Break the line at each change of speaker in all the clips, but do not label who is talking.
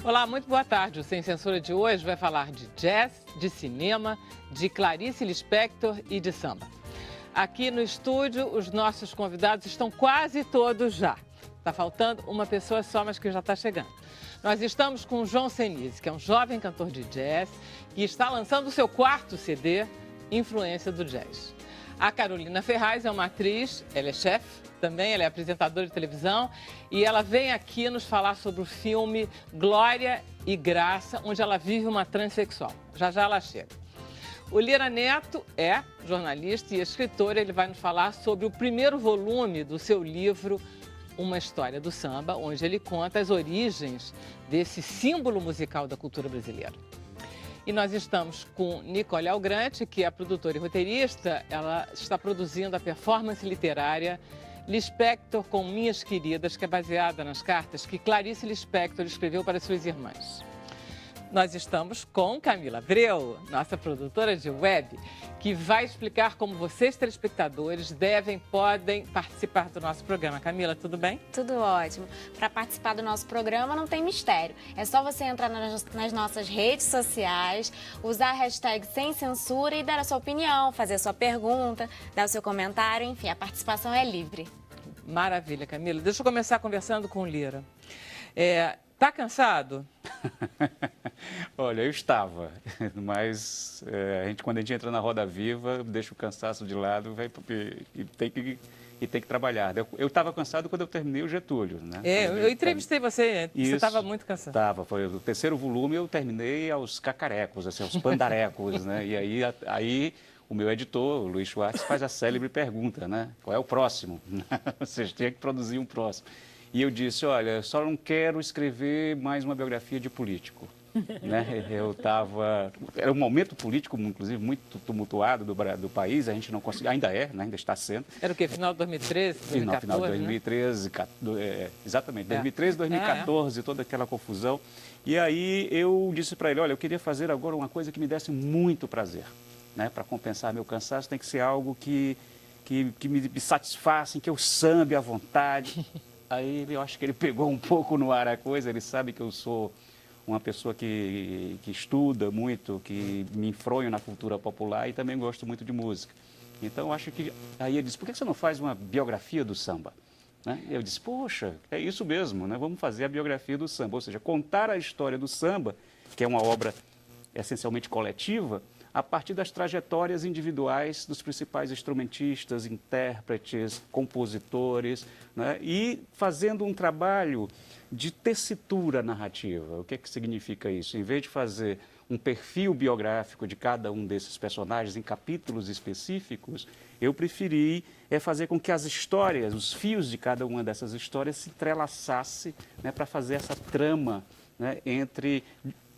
Olá, muito boa tarde. O Sem Censura de hoje vai falar de jazz, de cinema, de Clarice Lispector e de samba. Aqui no estúdio, os nossos convidados estão quase todos já. Está faltando uma pessoa só, mas que já está chegando. Nós estamos com o João Senise, que é um jovem cantor de jazz e está lançando o seu quarto CD, Influência do Jazz. A Carolina Ferraz é uma atriz, ela é chefe, também ela é apresentadora de televisão e ela vem aqui nos falar sobre o filme Glória e Graça, onde ela vive uma transexual. Já já ela chega. O Lira Neto é jornalista e escritor, ele vai nos falar sobre o primeiro volume do seu livro Uma História do Samba, onde ele conta as origens desse símbolo musical da cultura brasileira. E nós estamos com Nicole Algrante, que é produtora e roteirista. Ela está produzindo a performance literária Lispector com Minhas Queridas, que é baseada nas cartas que Clarice Lispector escreveu para suas irmãs. Nós estamos com Camila Abreu, nossa produtora de web, que vai explicar como vocês, telespectadores, podem participar do nosso programa. Camila, tudo bem?
Tudo ótimo. Para participar do nosso programa não tem mistério. É só você entrar nas nossas redes sociais, usar a hashtag Sem Censura e dar a sua opinião, fazer a sua pergunta, dar o seu comentário, enfim, a participação é livre.
Maravilha, Camila. Deixa eu começar conversando com o Lira. Tá cansado?
Olha, eu estava, mas quando a gente entra na roda viva, deixa o cansaço de lado e tem que trabalhar. Eu estava cansado quando eu terminei o Getúlio, né?
Eu entrevistei você estava muito cansado.
Estava, foi o terceiro volume, eu terminei aos cacarecos, assim, aos pandarecos, né? E aí o meu editor, o Luiz Schwartz, faz a célebre pergunta, né? Qual é o próximo? Vocês têm que produzir um próximo. E eu disse, olha, só não quero escrever mais uma biografia de político. Né? Era um momento político, inclusive, muito tumultuado do país, a gente não conseguia, ainda é, né? Ainda está sendo.
Era o quê? Final de 2013, 2014?
Final de 2013, né? Exatamente, 2013, 2014, toda aquela confusão. E aí eu disse para ele, olha, eu queria fazer agora uma coisa que me desse muito prazer. Né? Para compensar meu cansaço, tem que ser algo que me satisfaça, que eu sambe à vontade. Aí eu acho que ele pegou um pouco no ar a coisa, ele sabe que eu sou uma pessoa que estuda muito, que me enfronho na cultura popular e também gosto muito de música. Então, eu acho que... Aí ele disse, por que você não faz uma biografia do samba? Né? E eu disse, poxa, é isso mesmo, né? Vamos fazer a biografia do samba, ou seja, contar a história do samba, que é uma obra essencialmente coletiva, a partir das trajetórias individuais dos principais instrumentistas, intérpretes, compositores, né? E fazendo um trabalho de tessitura narrativa. O que é que significa isso? Em vez de fazer um perfil biográfico de cada um desses personagens em capítulos específicos, eu preferi fazer com que as histórias, os fios de cada uma dessas histórias se entrelaçassem, né, para fazer essa trama, né,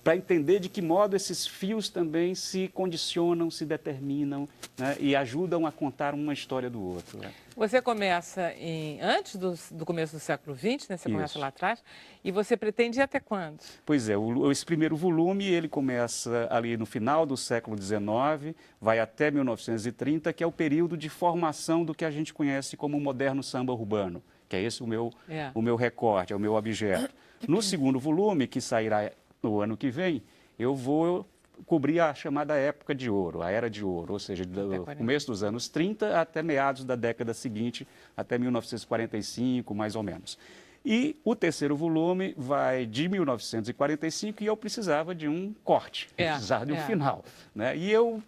para entender de que modo esses fios também se condicionam, se determinam, né, e ajudam a contar uma história do outro. Né?
Você começa antes do começo do século XX, né? Você começa lá atrás, e você pretende ir até quando?
Pois é, esse primeiro volume ele começa ali no final do século XIX, vai até 1930, que é o período de formação do que a gente conhece como o moderno samba urbano, que é esse o meu recorte, é o meu objeto. No segundo volume, que sairá no ano que vem, eu vou cobrir a chamada época de ouro, a era de ouro, ou seja, do começo dos anos 30 até meados da década seguinte, até 1945, mais ou menos. E o terceiro volume vai de 1945 e eu precisava de um corte, precisava de um final. Né? E eu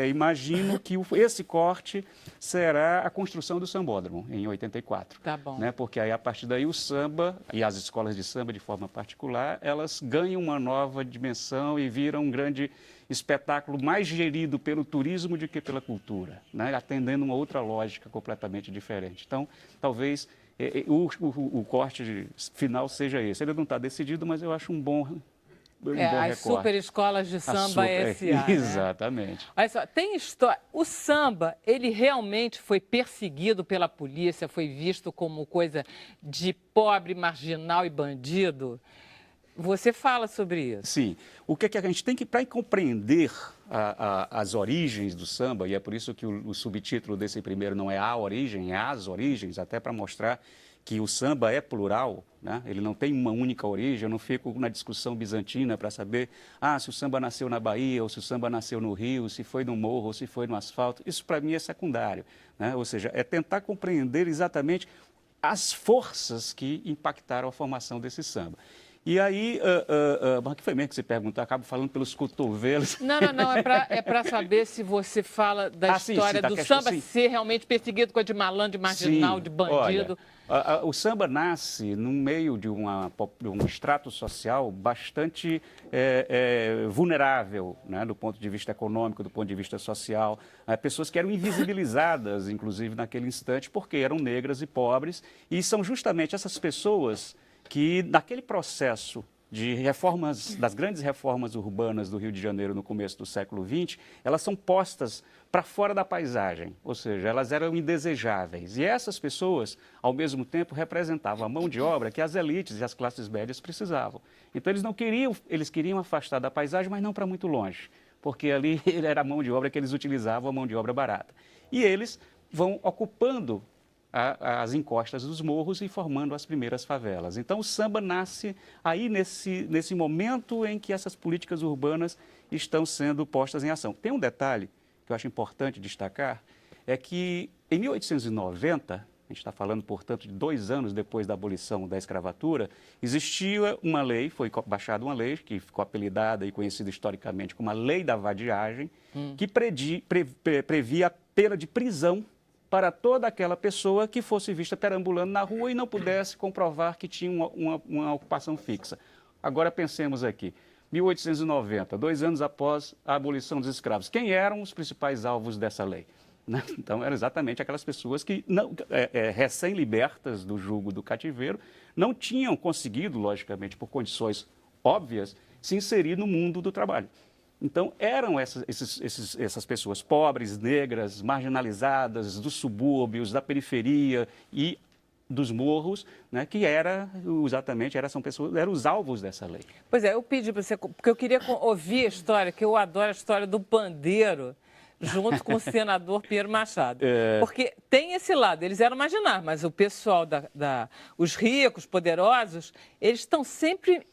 imagino que esse corte será a construção do sambódromo, em 84.
Tá bom.
Né? Porque aí, a partir daí, o samba e as escolas de samba, de forma particular, elas ganham uma nova dimensão e viram um grande espetáculo mais gerido pelo turismo do que pela cultura, né? Atendendo uma outra lógica completamente diferente. Então, talvez o corte final seja esse. Ele não está decidido, mas eu acho um bom recorte.
As super escolas de samba S.A.
Exatamente.
Olha só, tem história. O samba, ele realmente foi perseguido pela polícia, foi visto como coisa de pobre, marginal e bandido? Você fala sobre isso.
Sim. O que é que a gente tem que, para compreender as origens do samba, e é por isso que o subtítulo desse primeiro não é a origem, é as origens, até para mostrar que o samba é plural, né? Ele não tem uma única origem. Eu não fico na discussão bizantina para saber se o samba nasceu na Bahia ou se o samba nasceu no Rio, se foi no morro ou se foi no asfalto. Isso para mim é secundário, né? Ou seja, é tentar compreender exatamente as forças que impactaram a formação desse samba. E aí, o que foi mesmo que você perguntou? Acabo falando pelos cotovelos.
Não, é para saber se você fala da história do samba ser realmente perseguido, coisa de malandro, de marginal, de bandido.
Olha, o samba nasce no meio de um extrato social bastante vulnerável, né, do ponto de vista econômico, do ponto de vista social. Pessoas que eram invisibilizadas, inclusive, naquele instante, porque eram negras e pobres. E são justamente essas pessoas que, naquele processo de reformas, das grandes reformas urbanas do Rio de Janeiro no começo do século XX, elas são postas para fora da paisagem, ou seja, elas eram indesejáveis. E essas pessoas, ao mesmo tempo, representavam a mão de obra que as elites e as classes médias precisavam. Então, eles queriam afastar da paisagem, mas não para muito longe, porque ali era a mão de obra que eles utilizavam, a mão de obra barata. E eles vão ocupando as encostas dos morros e formando as primeiras favelas. Então, o samba nasce aí nesse momento em que essas políticas urbanas estão sendo postas em ação. Tem um detalhe que eu acho importante destacar, é que em 1890, a gente está falando, portanto, de 2 anos depois da abolição da escravatura, existia uma lei, foi baixada uma lei, que ficou apelidada e conhecida historicamente como a Lei da Vadiagem, que previa a pena de prisão para toda aquela pessoa que fosse vista perambulando na rua e não pudesse comprovar que tinha uma ocupação fixa. Agora pensemos aqui, 1890, 2 anos após a abolição dos escravos, quem eram os principais alvos dessa lei? Então, eram exatamente aquelas pessoas que, recém-libertas do jugo do cativeiro, não tinham conseguido, logicamente, por condições óbvias, se inserir no mundo do trabalho. Então, eram essas pessoas pobres, negras, marginalizadas, dos subúrbios, da periferia e dos morros, né, que eram os alvos dessa lei.
Pois é, eu pedi para você, porque eu queria ouvir a história, que eu adoro a história do pandeiro, junto com o senador Pinheiro Machado. Porque tem esse lado, eles eram marginais, mas o pessoal, os ricos, poderosos, eles estão sempre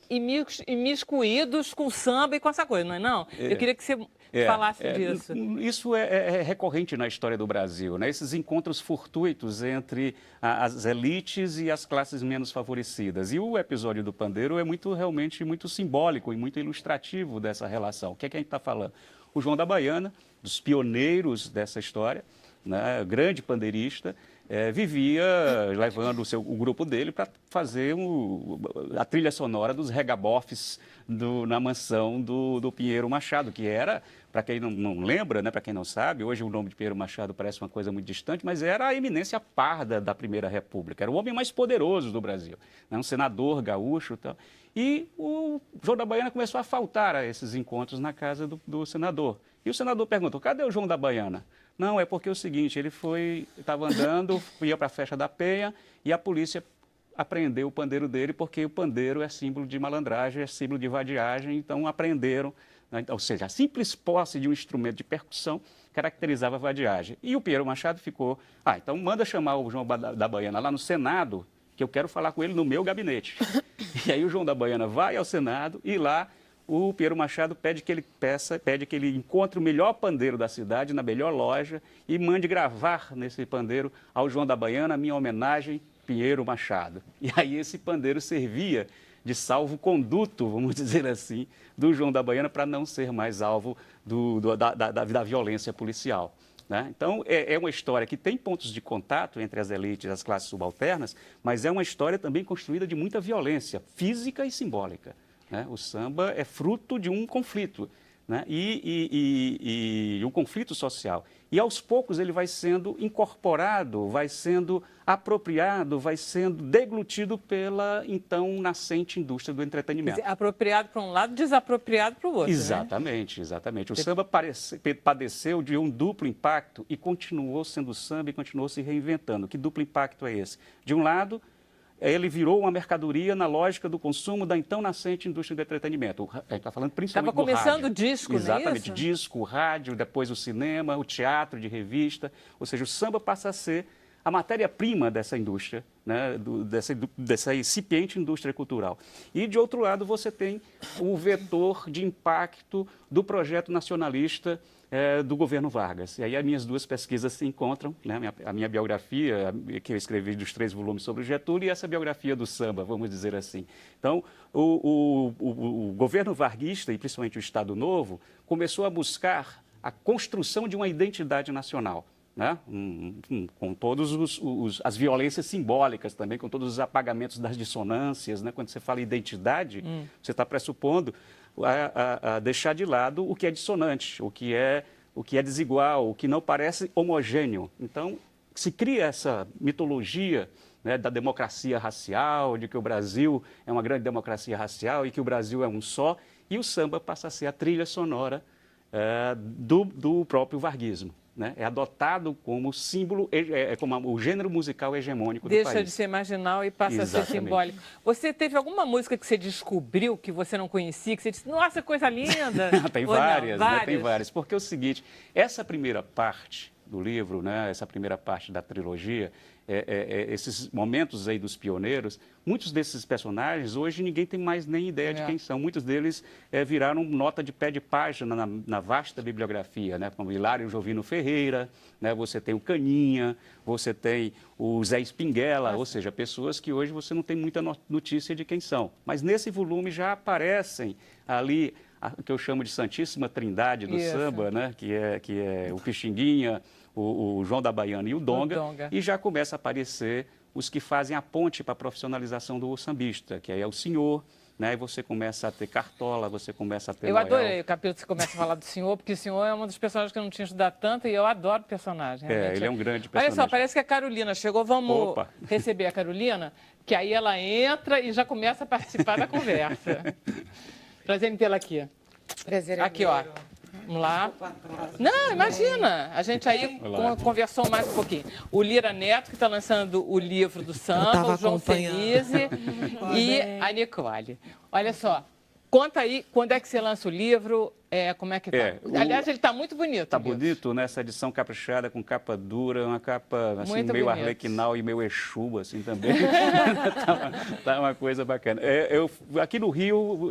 imiscuídos com samba e com essa coisa, não é não? Eu queria que você falasse disso.
Isso é recorrente na história do Brasil, né? Esses encontros fortuitos entre as elites e as classes menos favorecidas. E o episódio do pandeiro é realmente muito simbólico e muito ilustrativo dessa relação. O que é que a gente está falando? O João da Baiana, dos pioneiros dessa história, né, grande pandeirista, vivia levando o grupo dele para fazer a trilha sonora dos regabofes na mansão do Pinheiro Machado, que era, para quem não lembra, né, para quem não sabe, hoje o nome de Pinheiro Machado parece uma coisa muito distante, mas era a eminência parda da Primeira República, era o homem mais poderoso do Brasil, né, um senador gaúcho e tal. E o João da Baiana começou a faltar a esses encontros na casa do senador. E o senador perguntou, cadê o João da Baiana? Não, é porque é o seguinte, ele estava andando, ia para a festa da Penha e a polícia apreendeu o pandeiro dele, porque o pandeiro é símbolo de malandragem, é símbolo de vadiagem, então apreenderam, né? Ou seja, a simples posse de um instrumento de percussão caracterizava a vadiagem. E o Pinheiro Machado ficou, então manda chamar o João da Baiana lá no Senado, que eu quero falar com ele no meu gabinete. E aí o João da Baiana vai ao Senado e lá o Pinheiro Machado pede que ele encontre o melhor pandeiro da cidade, na melhor loja, e mande gravar nesse pandeiro ao João da Baiana, minha homenagem, Pinheiro Machado. E aí esse pandeiro servia de salvo-conduto, vamos dizer assim, do João da Baiana para não ser mais alvo da violência policial, né? Então, é uma história que tem pontos de contato entre as elites e as classes subalternas, mas é uma história também construída de muita violência física e simbólica, né? O samba é fruto de um conflito, né? E um conflito social. E, aos poucos, ele vai sendo incorporado, vai sendo apropriado, vai sendo deglutido pela, então, nascente indústria do entretenimento.
Quer dizer, apropriado para um lado, desapropriado para o outro,
Exatamente, né? Exatamente. O samba padeceu de um duplo impacto e continuou sendo samba e continuou se reinventando. Que duplo impacto é esse? De um lado, ele virou uma mercadoria na lógica do consumo da então nascente indústria do entretenimento. A gente está falando principalmente do rádio.
Estava começando o disco,
exatamente,
não é isso?
Disco, rádio, depois o cinema, o teatro de revista. Ou seja, o samba passa a ser a matéria-prima dessa indústria, né, dessa incipiente indústria cultural. E, de outro lado, você tem o vetor de impacto do projeto nacionalista do governo Vargas. E aí as minhas duas pesquisas se encontram, né, a minha biografia, que eu escrevi dos 3 volumes sobre o Getúlio, e essa biografia do samba, vamos dizer assim. Então, o governo varguista, e principalmente o Estado Novo, começou a buscar a construção de uma identidade nacional, né? Com todas as violências simbólicas também, com todos os apagamentos das dissonâncias, né? Quando você fala identidade, você está pressupondo a deixar de lado o que é dissonante, o que é desigual, o que não parece homogêneo. Então, se cria essa mitologia, né, da democracia racial, de que o Brasil é uma grande democracia racial e que o Brasil é um só, e o samba passa a ser a trilha sonora do próprio varguismo. Né? É adotado como símbolo, como o gênero musical hegemônico do país.
Deixa de ser marginal e passa a ser simbólico. Você teve alguma música que você descobriu, que você não conhecia, que você disse, nossa, coisa linda?
Tem várias, né? Tem várias. Porque é o seguinte, essa primeira parte do livro, né? Essa primeira parte da trilogia, esses momentos aí dos pioneiros, muitos desses personagens, hoje ninguém tem mais nem ideia de quem são. Muitos deles viraram nota de pé de página na vasta bibliografia, né? Como Hilário Jovino Ferreira, né? Você tem o Caninha, você tem o Zé Espinguela, ou seja, pessoas que hoje você não tem muita notícia de quem são. Mas nesse volume já aparecem ali o que eu chamo de Santíssima Trindade do samba, né? que é o Pixinguinha, o João da Baiana e o Donga, e já começa a aparecer os que fazem a ponte para a profissionalização do sambista, que aí é o senhor, né? E você começa a ter Cartola, você começa a ter
Eu adorei o capítulo que você começa a falar do senhor, porque o senhor é um dos personagens que eu não tinha estudado tanto e eu adoro o personagem.
Ele é um grande personagem.
Olha só, parece que a Carolina chegou, vamos receber a Carolina, que aí ela entra e já começa a participar da conversa. Prazer em tê-la aqui.
Prazer
aqui, ó. Vamos lá. Não, imagina. A gente aí conversou mais um pouquinho. O Lira Neto, que está lançando o livro do samba, o João Senise e a Nicole. Olha só, conta aí quando é que você lança o livro, como é que tá? Aliás, ele está muito bonito.
Está bonito, né? Essa edição caprichada, com capa dura, uma capa assim, meio bonito. Arlequinal e meio Exu, assim, também. tá uma coisa bacana. Aqui no Rio,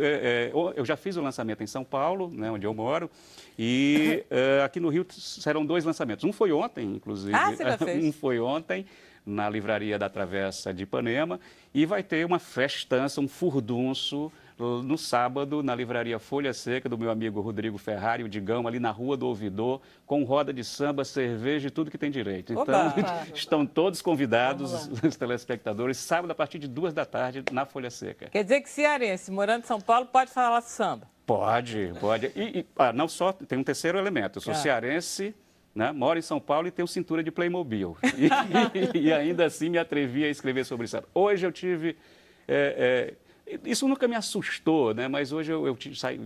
eu já fiz o lançamento em São Paulo, né, onde eu moro, e aqui no Rio serão 2 lançamentos. Um foi ontem, inclusive.
Ah, você já fez?
Um foi ontem, na Livraria da Travessa de Ipanema, e vai ter uma festança, um furdunço, no sábado, na Livraria Folha Seca, do meu amigo Rodrigo Ferrari, o Digão, ali na Rua do Ouvidor, com roda de samba, cerveja e tudo que tem direito. Então, estão todos convidados, os telespectadores, sábado a partir de 2 da tarde, na Folha Seca.
Quer dizer que cearense, morando em São Paulo, pode falar samba?
Pode. Não só, tem um terceiro elemento. Eu sou cearense, né, moro em São Paulo e tenho cintura de Playmobil. E ainda assim me atrevi a escrever sobre samba. Hoje eu tive... Isso nunca me assustou, né? Mas hoje eu saí,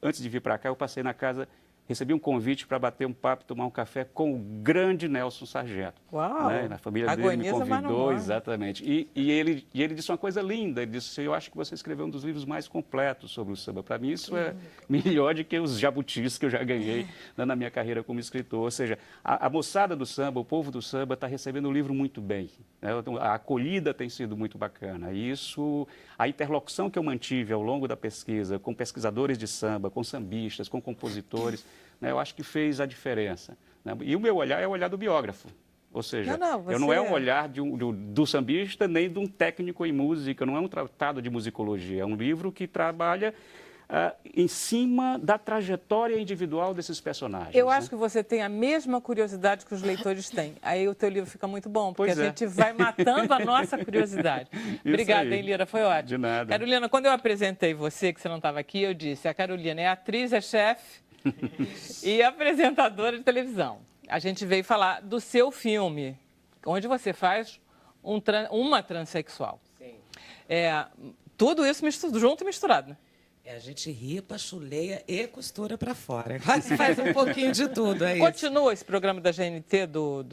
antes de vir para cá, eu passei na casa, recebi um convite para bater um papo, tomar um café com o grande Nelson Sargento.
Uau!
Né? Na família dele me convidou, exatamente. E ele disse uma coisa linda, ele disse, eu acho que você escreveu um dos livros mais completos sobre o samba. Para mim isso é melhor do que os jabutis que eu já ganhei na minha carreira como escritor. Ou seja, a moçada do samba, o povo do samba está recebendo o livro muito bem. Né? A acolhida tem sido muito bacana. E isso, a interlocução que eu mantive ao longo da pesquisa com pesquisadores de samba, com sambistas, com compositores, né, eu acho que fez a diferença. Né? E o meu olhar é o olhar do biógrafo. Ou seja, eu não é um olhar do sambista nem de um técnico em música, não é um tratado de musicologia, é um livro que trabalha em cima da trajetória individual desses personagens.
Eu acho que você tem a mesma curiosidade que os leitores têm. Aí o teu livro fica muito bom, porque a gente vai matando a nossa curiosidade. Obrigada, hein, Lira? Foi ótimo.
De nada.
Carolina, quando eu apresentei você, que você não estava aqui, eu disse, a Carolina é atriz, é chefe e apresentadora de televisão. A gente veio falar do seu filme, onde você faz uma transexual.
Sim.
Tudo isso junto e misturado, né?
A gente ripa, chuleia e costura para fora. Faz um pouquinho de tudo, é isso.
Continua esse programa da GNT do...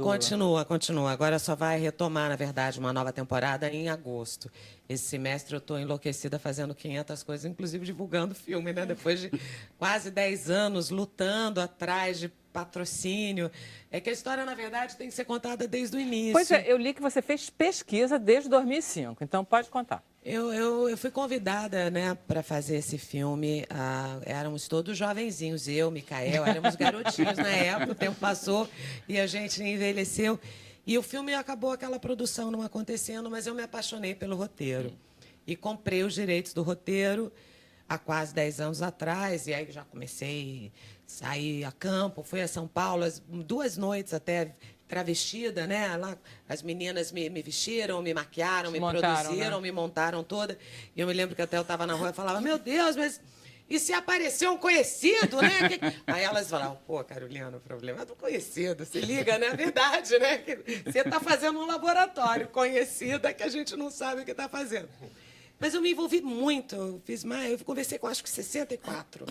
Continua. Agora só vai retomar, na verdade, uma nova temporada em agosto. Esse semestre eu estou enlouquecida fazendo 500 coisas, inclusive divulgando filme, né? Depois de quase 10 anos lutando atrás de patrocínio. É que a história, na verdade, tem que ser contada desde o início.
Pois é, eu li que você fez pesquisa desde 2005, então pode contar.
Eu fui convidada, né, para fazer esse filme. Éramos todos jovenzinhos, eu, Micael, éramos garotinhos na época, o tempo passou e a gente envelheceu. E o filme acabou, aquela produção não acontecendo, mas eu me apaixonei pelo roteiro. E comprei os direitos do roteiro há quase 10 anos atrás, e aí já comecei a sair a campo, fui a São Paulo, 2 noites até travestida, né? Lá, as meninas me vestiram, me maquiaram, me produziram, né? Me montaram toda. E eu me lembro que até eu estava na rua e falava, meu Deus, mas e se aparecer um conhecido, né? Aí elas falavam, pô, Carolina, o problema é do conhecido, se liga, né? É verdade, né? Você está fazendo um laboratório conhecida que a gente não sabe o que está fazendo. Mas eu me envolvi muito, eu conversei com acho que 64.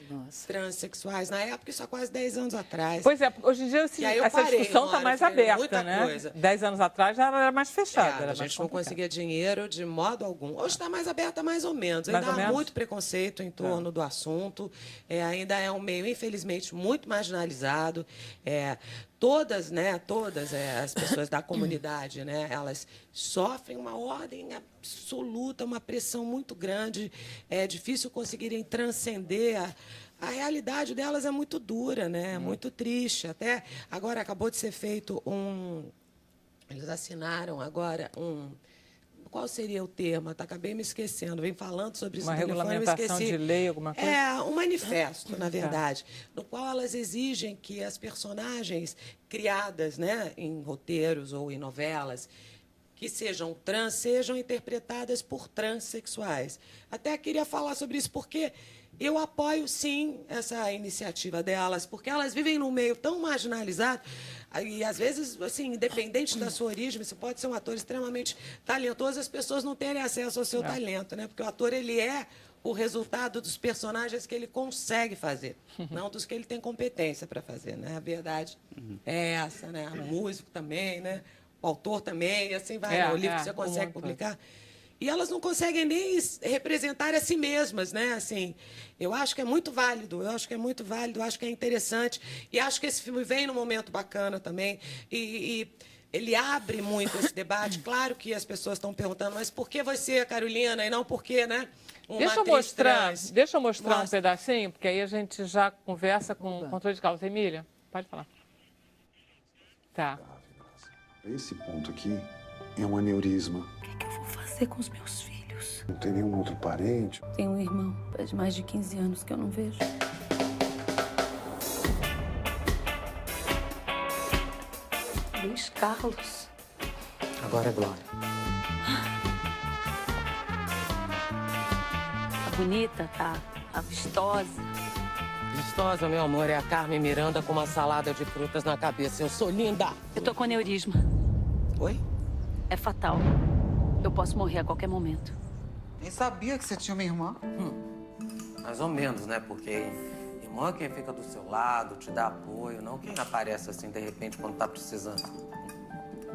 Nossa. Transsexuais, na época, isso há quase 10 anos atrás.
Pois é, hoje em dia essa discussão está mais aberta, né? Coisa. 10 anos atrás já era mais fechada.
A gente não conseguia dinheiro de modo algum. Hoje está mais aberta, mais ou menos. Ainda há muito preconceito em torno do assunto. Ainda é um meio, infelizmente, muito marginalizado. Todas as pessoas da comunidade, né, elas sofrem uma ordem absoluta, uma pressão muito grande. É difícil conseguirem transcender. A realidade delas é muito dura, né? Muito triste. Até agora acabou de ser feito eles assinaram agora qual seria o termo? Acabei me esquecendo. Vem falando sobre isso.
Uma regulamentação de lei, alguma coisa?
Um manifesto, na verdade, no qual elas exigem que as personagens criadas, né, em roteiros ou em novelas, que sejam trans, sejam interpretadas por transexuais. Até queria falar sobre isso, porque eu apoio, sim, essa iniciativa delas, porque elas vivem num meio tão marginalizado e, às vezes, assim, independente da sua origem, você pode ser um ator extremamente talentoso, as pessoas não terem acesso ao seu talento, né? Porque o ator, ele é o resultado dos personagens que ele consegue fazer, não dos que ele tem competência para fazer, né? A verdade é essa, né? O músico também, né? O autor também, e assim vai, o livro que você consegue publicar. E elas não conseguem nem representar a si mesmas, né? Assim, eu acho que é muito válido, eu acho que é interessante. E acho que esse filme vem num momento bacana também. E ele abre muito esse debate. Claro que as pessoas estão perguntando, mas por que você, Carolina, e não por que, né?
Deixa eu mostrar um pedacinho, porque aí a gente já conversa com o controle de causa. Emília, pode falar. Tá.
Esse ponto aqui é um aneurisma.
O que eu vou fazer com os meus filhos?
Não tem nenhum outro parente?
Tenho um irmão, faz mais de 15 anos que eu não vejo. Luiz Carlos.
Agora é Glória.
Tá bonita, tá vistosa.
Vistosa, meu amor, é a Carmen Miranda com uma salada de frutas na cabeça. Eu sou linda.
Eu tô com aneurisma.
Oi?
É fatal. Eu posso morrer a qualquer momento.
Nem sabia que você tinha uma irmã.
Mais ou menos, né? Porque irmã é quem fica do seu lado, te dá apoio, não quem aparece assim de repente quando tá precisando.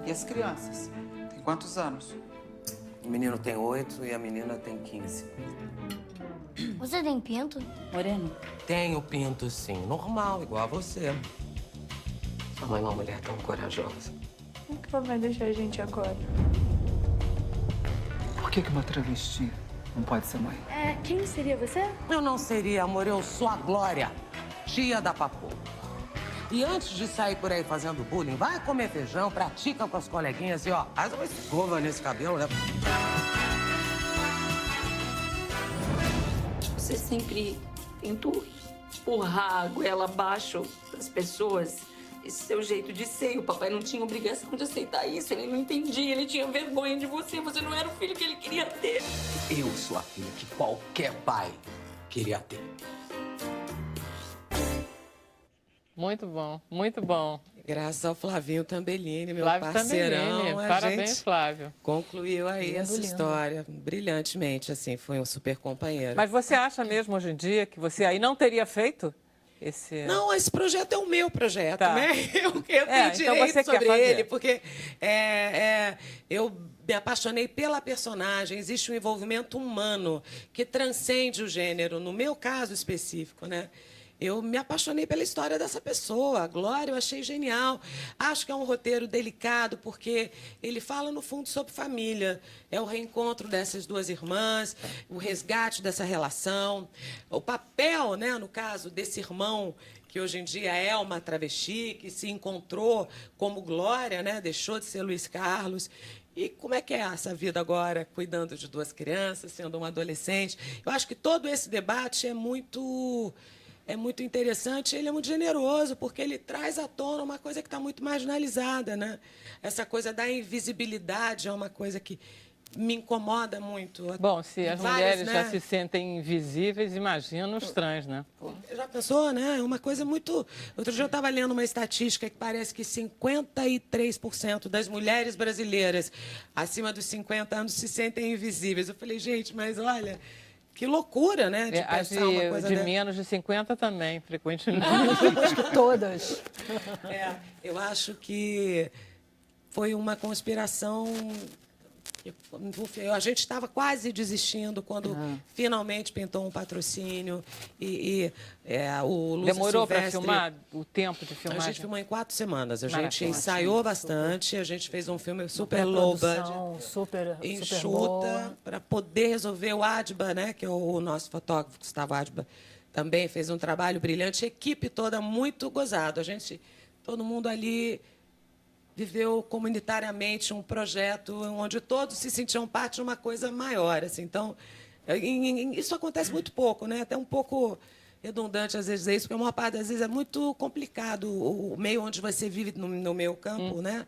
E as crianças? Tem quantos anos?
O menino tem 8 e a menina tem 15.
Você tem pinto?
Moreno?
Tenho pinto, sim. Normal, igual a você. Sua mãe é uma mulher tão corajosa.
Como que ela vai deixar a gente agora?
Por que uma travesti não pode ser mãe?
Quem seria você?
Eu não seria, amor. Eu sou a Glória, tia da Papo. E antes de sair por aí fazendo bullying, vai comer feijão, pratica com as coleguinhas e, ó, faz uma escova nesse cabelo, né?
Você sempre tentou empurrar a goela abaixo das pessoas. Esse seu jeito de ser. O papai não tinha obrigação de aceitar isso. Ele não entendia, ele tinha vergonha de você. Você não era o filho que ele queria ter.
Eu sou a filha que qualquer pai queria ter.
Muito bom, muito bom.
Graças ao Flavinho Tambellini, meu
Flávio
parceirão,
Tambellini,
a
parabéns,
gente
Flávio.
concluiu aí
Lindo,
essa
lindo.
história brilhantemente, assim, foi um super companheiro.
Mas você acha mesmo hoje em dia que você aí não teria feito esse...
Não, esse projeto é o meu projeto,
Tá.
né? Eu tenho
então
direito
você quer
sobre
fazer.
ele, porque eu me apaixonei pela personagem, existe um envolvimento humano que transcende o gênero, no meu caso específico, né? Eu me apaixonei pela história dessa pessoa. A Glória eu achei genial. Acho que é um roteiro delicado, porque ele fala, no fundo, sobre família. É o reencontro dessas duas irmãs, o resgate dessa relação, o papel, né, no caso, desse irmão que hoje em dia é uma travesti, que se encontrou como Glória, né, deixou de ser Luiz Carlos. E como é que é essa vida agora, cuidando de duas crianças, sendo um adolescente? Eu acho que todo esse debate é muito interessante, ele é muito generoso, porque ele traz à tona uma coisa que está muito marginalizada, né? Essa coisa da invisibilidade é uma coisa que me incomoda muito.
Bom, se as
Várias,
mulheres
né?
já se sentem invisíveis, imagina os trans, né?
Já pensou, né? É uma coisa muito... Outro dia eu estava lendo uma estatística que parece que 53% das mulheres brasileiras acima dos 50 anos se sentem invisíveis. Eu falei, gente, mas olha... Que loucura, né? De
As
pensar uma coisa
de
dessa.
menos de 50 também, frequentemente.
Acho que todas.
Eu acho que foi uma conspiração. A gente estava quase desistindo quando finalmente pintou um patrocínio o Lúcia
Demorou para
Silvestre...
filmar o tempo de
A
filmagem?
gente filmou em 4 semanas. A gente
Maravilha.
ensaiou bastante, a gente fez um filme super low budget,
Produção super
enxuta,
boa.
para poder resolver. O Adba, né, que é o nosso fotógrafo, Gustavo Adba, também fez um trabalho brilhante. A equipe toda muito gozado. Todo mundo ali viveu comunitariamente um projeto onde todos se sentiam parte de uma coisa maior. Assim. Então, isso acontece muito pouco, né? Até um pouco redundante às vezes isso, porque a maior parte das vezes é muito complicado o meio onde você vive no meu campo, né?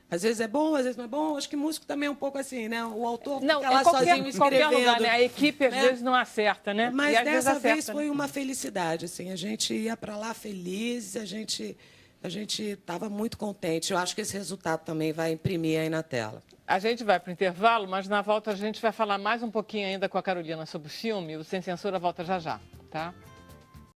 Às vezes é bom, às vezes não é bom. Acho que músico também é um pouco assim, né? O autor
Não,
fica lá sozinho escrevendo.
qualquer lugar, né? A equipe às
né?
vezes não acerta, né?
Mas
E às vezes
dessa vez
acerta,
foi
né?
uma felicidade, assim. A gente ia para lá feliz, a gente estava muito contente. Eu acho que esse resultado também vai imprimir aí na tela.
A gente vai para o intervalo, mas na volta a gente vai falar mais um pouquinho ainda com a Carolina sobre o filme. O Sem Censura volta já já, tá?